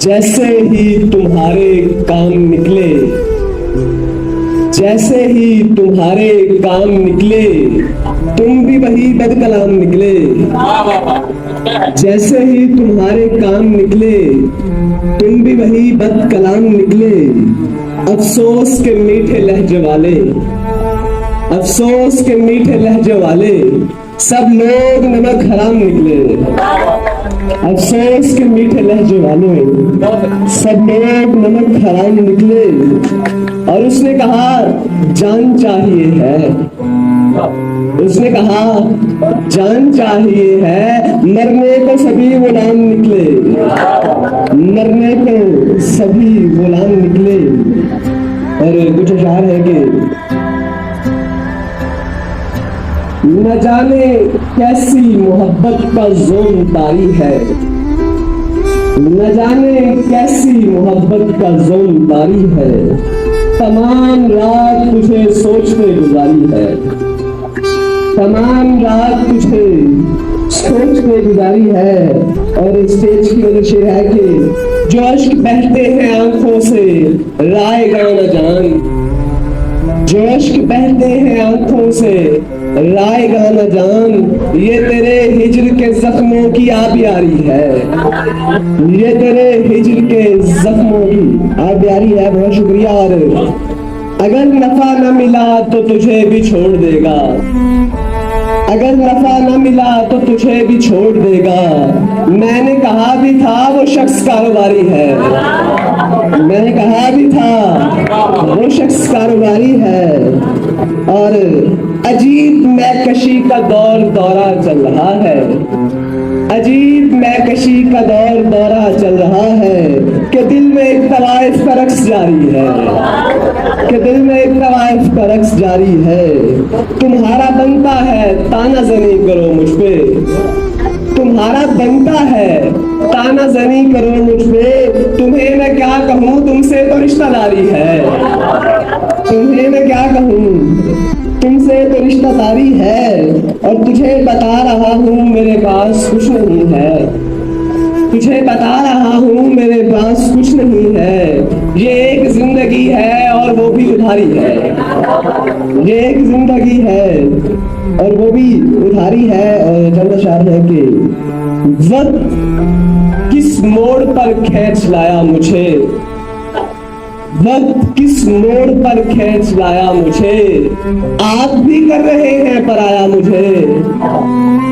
जैसे ही तुम्हारे काम निकले, जैसे ही तुम्हारे काम निकले, तुम भी वही बदकलाम निकले। जैसे ही तुम्हारे काम निकले, तुम भी वही बदकलाम निकले। अफसोस के मीठे लहजे वाले, अफसोस के मीठे लहजे वाले, सब लोग नमक हराम निकले। अफसोस के मीठे लहजे वाले, सब लोग नमक हराम निकले। और उसने कहा जान चाहिए है, उसने कहा जान चाहिए है, मरने को सभी गुलाम निकले, मरने को सभी गुलाम निकले। और कुछ अशार है कि न जाने कैसी मोहब्बत का जोन तारी है, न जाने कैसी मोहब्बत का जोन तारी है, तमाम रात तुझे सोचते गुजारी है, तमाम रात तुझे सोचते गुजारी है। और स्टेज की वजह से है कि जो अश्क बहते हैं आंखों से रायगा न जान, जो अश्क बहते हैं आंखों से रायगा न जान, ये तेरे हिज्र के जख्मों की आबियारी है, ये तेरे हिज्र के जख्मों की आबियारी है। बहुत शुक्रिया। और अगर नफा न मिला तो तुझे भी छोड़ देगा, अगर नफा न मिला तो तुझे भी छोड़ देगा। मैंने कहा भी था वो शख्स कारोबारी है, मैंने कहा भी था वो शख्स कारोबारी है। और अजीब मैकशी का दौरा चल रहा है, अजीब मैकशी का दौरा चल रहा है, कि दिल में एक तवाइफ का रक्स जारी है, कि दिल में एक तवाइफ का रक्स जारी है। तुम्हारा बनता है ताना जनी करो मुझ पे, तुम्हारा बनता है ताना जनी करो मुझ पे। तुम्हें मैं क्या कहूँ, तुमसे तो रिश्तेदारी है, तुम्हें मैं क्या कहूँ, तुमसे तो रिश्तेदारी है। और तुझे बता रहा हूँ मेरे पास कुछ नहीं है, तुझे बता रहा हूँ मेरे पास कुछ नहीं है। ये एक जिंदगी है और वो भी उधारी है, ये एक जिंदगी है और वो भी उधारी है। और चंद शार है कि वक्त किस मोड़ पर खींच लाया मुझे, वक्त किस मोड़ पर खींच लाया मुझे। आप भी कर रहे हैं पराया मुझे,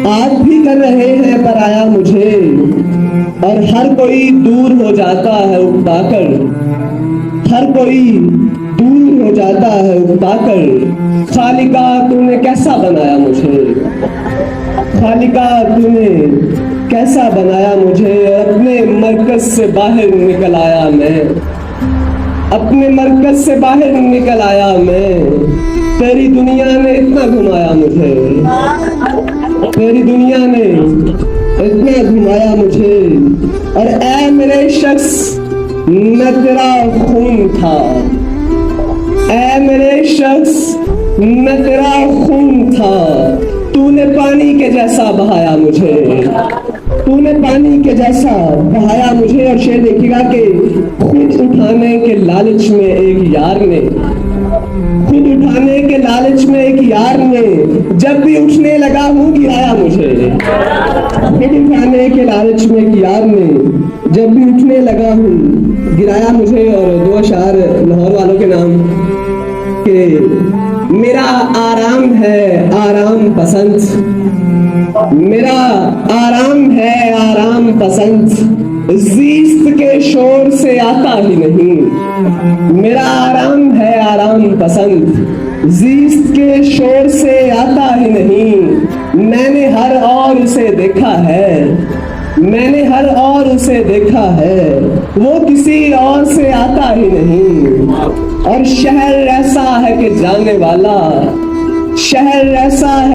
आप भी कर रहे हैं पराया मुझे। और हर कोई दूर हो जाता है उकताकर, हर कोई दूर हो जाता है उकताकर। खालिका तूने कैसा बनाया मुझे, खालिका तूने कैसा बनाया मुझे। अपने मरकज से बाहर निकल आया मैं, अपने मरकज से बाहर निकल आया मैं। तेरी दुनिया ने इतना घुमाया मुझे, तेरी दुनिया ने इतना घुमाया मुझे। और ऐ मेरे शख्स मैं तेरा खून था, ऐ मेरे शख्स मैं तेरा खून था। तूने पानी के जैसा बहाया मुझे, तूने पानी के जैसा बहाया मुझे। और शेर देखिएगा कि खुद उठाने के लालच में एक यार ने, खुद उठाने के लालच में एक यार ने, जब भी उठने लगा हूँ गिराया मुझे। खुद उठाने के लालच में एक यार ने, जब भी उठने लगा हूँ गिराया मुझे। और दो अशार लाहौर वालों के नाम के। मेरा आराम है आराम पसंद, मेरा आराम है आराम पसंद, ज़ीस्त के शोर से आता ही नहीं। मेरा आराम है आराम पसंद, ज़ीस्त के शोर से आता ही नहीं। मैंने हर और उसे देखा है, मैंने हर और उसे देखा है, वो किसी और से आता ही नहीं। और शहर ऐसा है कि जाने वाला, शहर ऐसा है